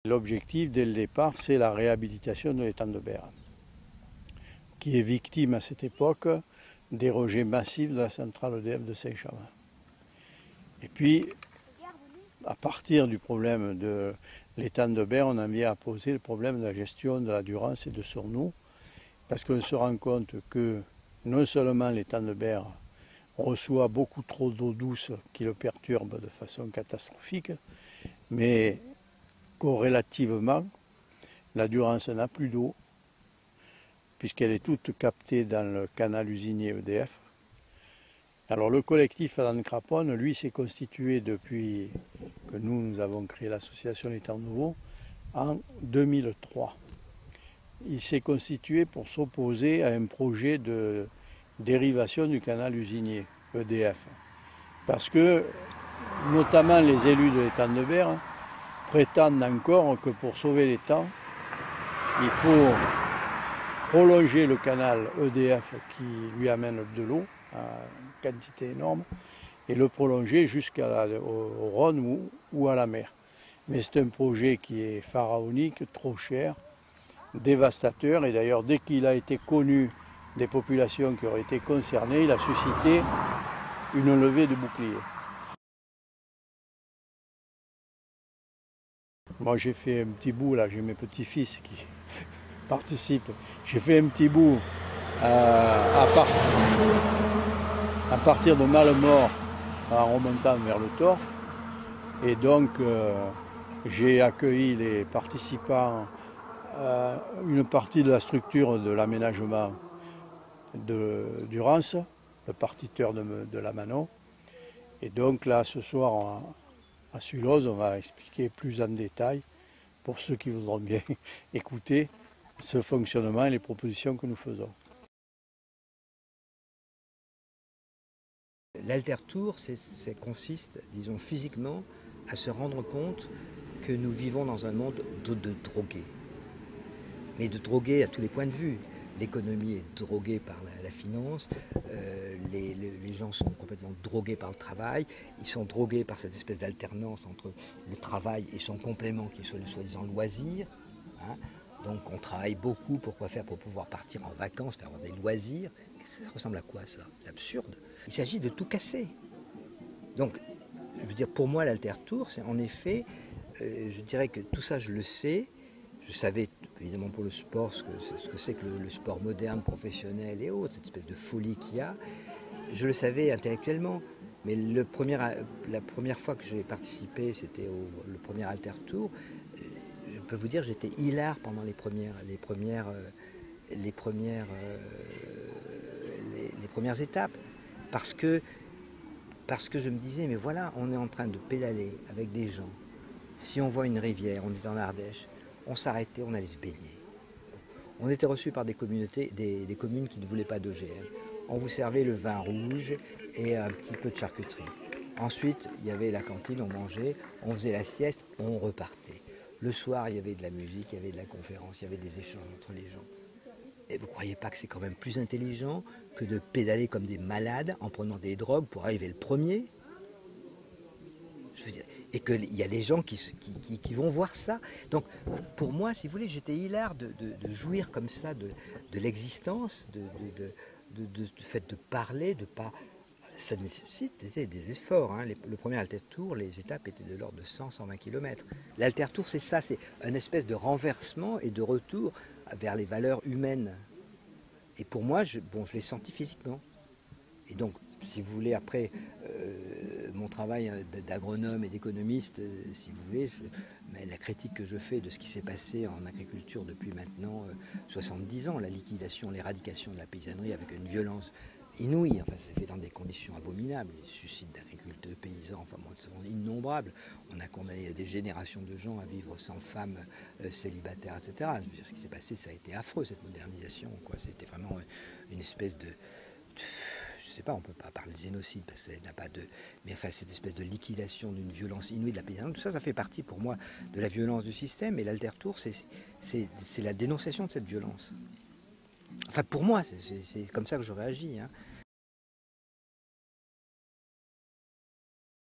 L'objectif dès le départ, c'est la réhabilitation de l'étang de Berre, qui est victime à cette époque des rejets massifs de la centrale EDF de Saint-Chamond. Et puis, à partir du problème de l'étang de Berre, on en vient à poser le problème de la gestion de la Durance et de son eau, parce qu'on se rend compte que non seulement l'étang de Berre reçoit beaucoup trop d'eau douce qui le perturbe de façon catastrophique, mais corrélativement, la Durance n'a plus d'eau, puisqu'elle est toute captée dans le canal usinier EDF. Alors le collectif Adam Craponne, lui, s'est constitué depuis que nous avons créé l'association Les Temps Nouveaux en 2003. Il s'est constitué pour s'opposer à un projet de dérivation du canal usinier EDF. Parce que, notamment les élus de l'étang de Berre, prétendent encore que pour sauver l'étang, il faut prolonger le canal EDF qui lui amène de l'eau à quantité énorme et le prolonger jusqu'au Rhône ou à la mer. Mais c'est un projet qui est pharaonique, trop cher, dévastateur, et d'ailleurs dès qu'il a été connu des populations qui auraient été concernées, il a suscité une levée de boucliers. Moi j'ai fait un petit bout, là j'ai mes petits-fils qui participent, j'ai fait un petit bout à partir de Malemort en remontant vers le Thor, et donc j'ai accueilli les participants à une partie de la structure de l'aménagement de Durance, le partiteur de la Manon, et donc là ce soir à Sulloz, on va expliquer plus en détail, pour ceux qui voudront bien écouter, ce fonctionnement et les propositions que nous faisons. L'alter-tour, ça consiste, disons physiquement, à se rendre compte que nous vivons dans un monde de drogués. Mais de drogués à tous les points de vue. L'économie est droguée par la finance, les gens sont complètement drogués par le travail, ils sont drogués par cette espèce d'alternance entre le travail et son complément qui est le soi-disant loisir. Hein. Donc on travaille beaucoup, pourquoi faire? Pour pouvoir partir en vacances, faire avoir des loisirs. Ça ressemble à quoi ça? C'est absurde. Il s'agit de tout casser. Donc, je veux dire, pour moi, l'alter-tour, c'est en effet, je dirais que tout ça, je le sais. Je savais, évidemment, pour le sport, ce que c'est que le sport moderne, professionnel et autres, cette espèce de folie qu'il y a. Je le savais intellectuellement. Mais la première fois que j'ai participé, c'était le premier alter-tour. Je peux vous dire, j'étais hilar pendant les premières étapes. Parce que je me disais, mais voilà, on est en train de pédaler avec des gens. Si on voit une rivière, on est en Ardèche, on s'arrêtait, on allait se baigner. On était reçus par des communautés, des communes qui ne voulaient pas d'OGM. On vous servait le vin rouge et un petit peu de charcuterie. Ensuite, il y avait la cantine, on mangeait, on faisait la sieste, on repartait. Le soir, il y avait de la musique, il y avait de la conférence, il y avait des échanges entre les gens. Et vous ne croyez pas que c'est quand même plus intelligent que de pédaler comme des malades en prenant des drogues pour arriver le premier? Je veux dire, et qu'il y a des gens qui vont voir ça. Donc, pour moi, si vous voulez, j'étais hilar de jouir comme ça de l'existence, du fait de parler, de pas... Ça nécessitait des efforts. Hein. Le premier alter-tour, les étapes étaient de l'ordre de 100-120 km. L'alter-tour, c'est ça, c'est une espèce de renversement et de retour vers les valeurs humaines. Et pour moi, je l'ai senti physiquement. Et donc, si vous voulez, après, mon travail d'agronome et d'économiste, si vous voulez, mais la critique que je fais de ce qui s'est passé en agriculture depuis maintenant 70 ans, la liquidation, l'éradication de la paysannerie avec une violence inouïe, enfin, c'est fait dans des conditions abominables, les suicides d'agriculteurs, paysans, enfin, sont innombrables. On a condamné des générations de gens à vivre sans femmes célibataires, etc. Je veux dire, ce qui s'est passé, ça a été affreux, cette modernisation, quoi. C'était vraiment une espèce de je ne sais pas, on ne peut pas parler de génocide parce que ça n'a pas de... Mais enfin, cette espèce de liquidation d'une violence inouïe de la paysannerie, tout ça, ça fait partie pour moi de la violence du système. Et l'alter-tour, c'est la dénonciation de cette violence. Enfin, pour moi, c'est comme ça que je réagis. Hein.